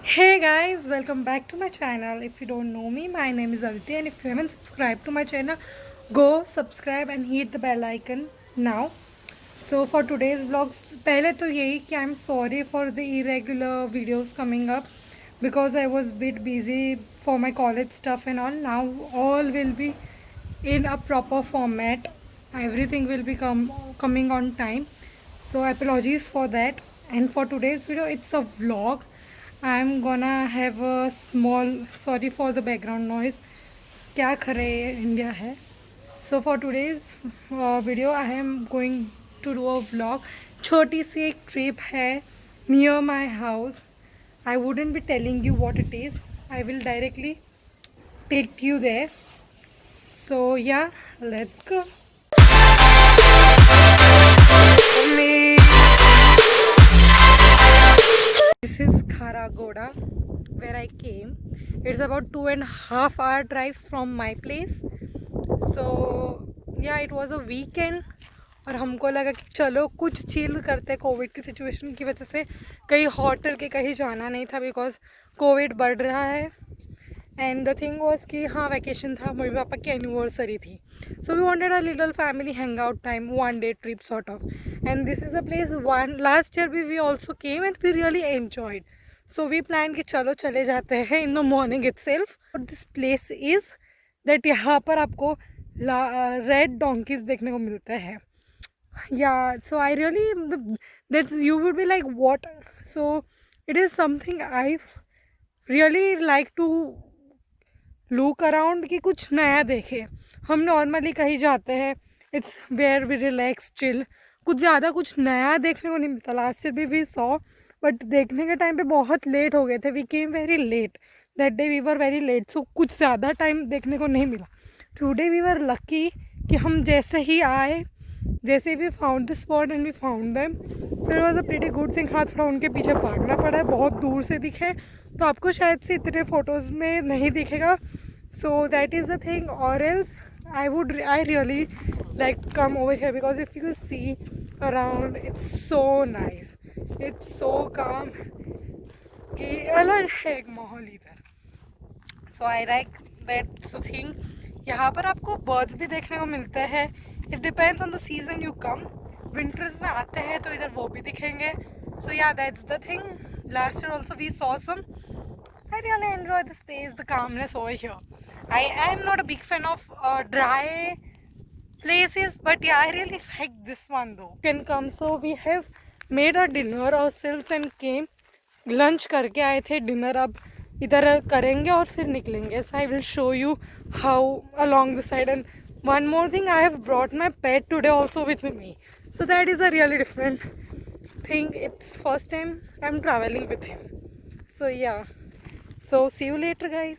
Hey guys, welcome back to my channel. If you don't know me, my name is Aditi, and if you haven't subscribed to my channel, go subscribe and hit the bell icon now. So for today's vlogs, पहले तो यही कि I'm sorry for the irregular videos coming up because I was a bit busy for my college stuff and all. Now all will be in a proper format. Everything will be coming on time. So apologies for that. And for today's video, it's a vlog. I'm gonna have a small sorry for the background noise. क्या करे India है. So for today's video, I am going to do a vlog. छोटी सी एक trip है near my house. I wouldn't be telling you what it is. I will directly take you there. So yeah, let's go. This is Kharagoda, where I came. It's about 2.5 hour drives from my place. So yeah, it was a weekend. और हमको लगा कि चलो कुछ chill करते. Covid की situation की वजह से कहीं होटल के कहीं जाना नहीं था बिकॉज कोविड बढ़ रहा है. एंड द थिंग वॉज कि हाँ वैकेशन था, मम्मी पापा की एनिवर्सरी थी. So we wanted a little family hang out time, 1 day trip sort of. And this is a place one last year we also came and we really enjoyed. So we planned कि चलो चले जाते हैं in the morning itself. But this place is that यहाँ पर आपको red donkey's देखने को मिलते हैं. Yeah, so I really that you would be like what? So it is something I really like to look around कि कुछ नया देखे. हम नॉर्मली कहीं जाते हैं, it's where we relax chill. कुछ ज़्यादा कुछ नया देखने को नहीं मिलता. लास्ट ईयर भी वी सॉ, बट देखने के टाइम पे बहुत लेट हो गए थे. We came very late that day, we were very late. So कुछ ज़्यादा टाइम देखने को नहीं मिला. टुडे वी वर लकी कि हम जैसे ही आए, जैसे we found the spot and we found them. So it was a pretty good thing. हाँ, थोड़ा उनके पीछे भागना पड़ा है. बहुत दूर से दिखे तो आपको शायद से इतने फ़ोटोज़ में नहीं दिखेगा. So that is the thing, or else I really like to come over here because if you see around, it's so nice, it's so calm कि अलग है एक माहौल इधर. So I like that thing. यहाँ पर आपको बर्ड्स भी देखने को मिलते हैं. It depends on the season you come. Winters में आते हैं तो इधर वो भी दिखेंगे. So yeah, that's the thing. Last year also we saw some. I really enjoy the space, the calmness over here. I am not a big fan of dry places, but yeah, I really like this one though. You can come. So we have made a dinner ourselves and came. Lunch करके आए थे, dinner अब इधर करेंगे और फिर निकलेंगे. So I will show you how along the side. And one more thing, I have brought my pet today also with me. So that is a really different thing. It's first time I'm traveling with him. So yeah. So see you later, guys.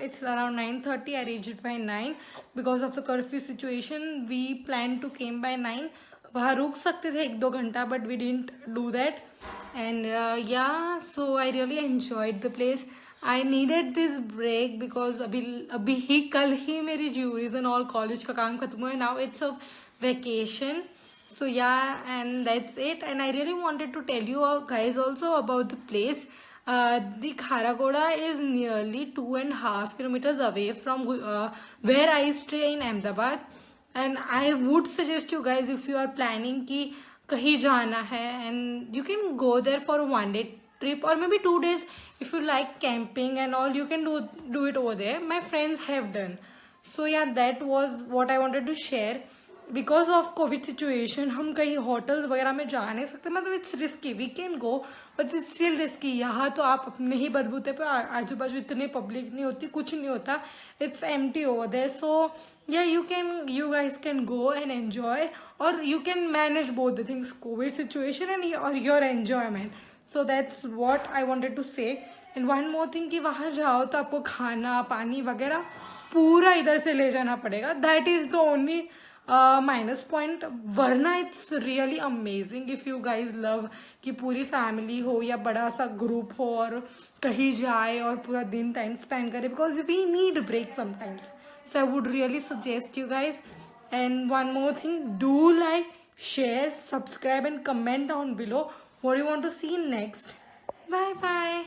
It's around 9:30. I reached it by 9 because of the curfew situation. We planned to came by 9. वहाँ रुक सकते थे 1-2 घंटा, but we didn't do that. And yeah, so I really enjoyed the place. I needed this break because अभी ही कल ही मेरी juries and all college का काम खत्म हुआ है. Now it's a vacation. So yeah, and that's it. And I really wanted to tell you guys also about the place. The Kharagoda is nearly 2.5 kilometers away from where I stay in Ahmedabad. And I would suggest you guys, if you are planning कि कहीं जाना है, and you can go there for a 1 day trip or maybe 2 days. If you like camping and all, you can do it over there. My friends have done. So yeah, that was what I wanted to share. Because of COVID situation हम कहीं hotels वगैरह में जा नहीं सकते. मतलब it's risky. We can go but it's still risky. यहाँ तो आप अपने ही बलबूते पे, आजू बाजू इतनी पब्लिक नहीं होती, कुछ नहीं होता. It's empty over there. So yeah you guys can go and enjoy, और you can manage both the things, covid situation and और your enjoyment. So that's what I wanted to say. And one more thing कि वहाँ जाओ तो आपको खाना पानी वगैरह पूरा इधर से ले जाना पड़ेगा. That is the only minus point. वरना it's really amazing if you guys love कि पूरी फैमिली हो या बड़ा सा ग्रुप हो और कहीं जाए और पूरा दिन टाइम स्पेंड करे, because we need break sometimes. So I would really suggest you guys. And one more thing, do like, share, subscribe and comment down below what you want to see next. Bye bye.